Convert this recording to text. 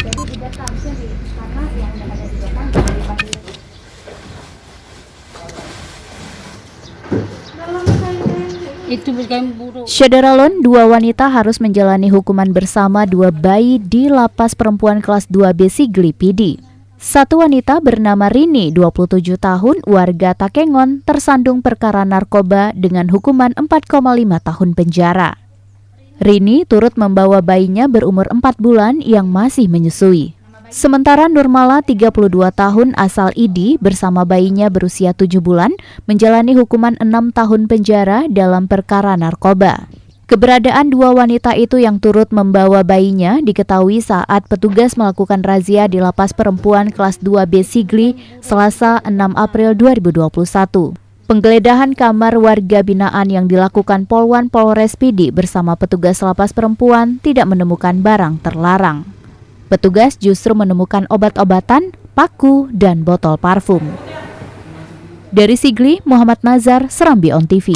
Jadi di data harusnya karena yang ada di data dari pagi. Syederalon, dua wanita harus menjalani hukuman bersama dua bayi di lapas perempuan kelas 2B Sigli PD. Satu wanita bernama Rini, 27 tahun, warga Takengon, tersandung perkara narkoba dengan hukuman 4,5 tahun penjara. Rini turut membawa bayinya berumur 4 bulan yang masih menyusui. Sementara Nurmala, 32 tahun, asal Idi, bersama bayinya berusia 7 bulan, menjalani hukuman 6 tahun penjara dalam perkara narkoba. Keberadaan dua wanita itu yang turut membawa bayinya diketahui saat petugas melakukan razia di lapas perempuan kelas 2B Sigli, Selasa 6 April 2021. Penggeledahan kamar warga binaan yang dilakukan Polwan Polres PD bersama petugas lapas perempuan tidak menemukan barang terlarang. Petugas justru menemukan obat-obatan, paku, dan botol parfum. Dari Sigli, Muhammad Nazar, Serambi On TV.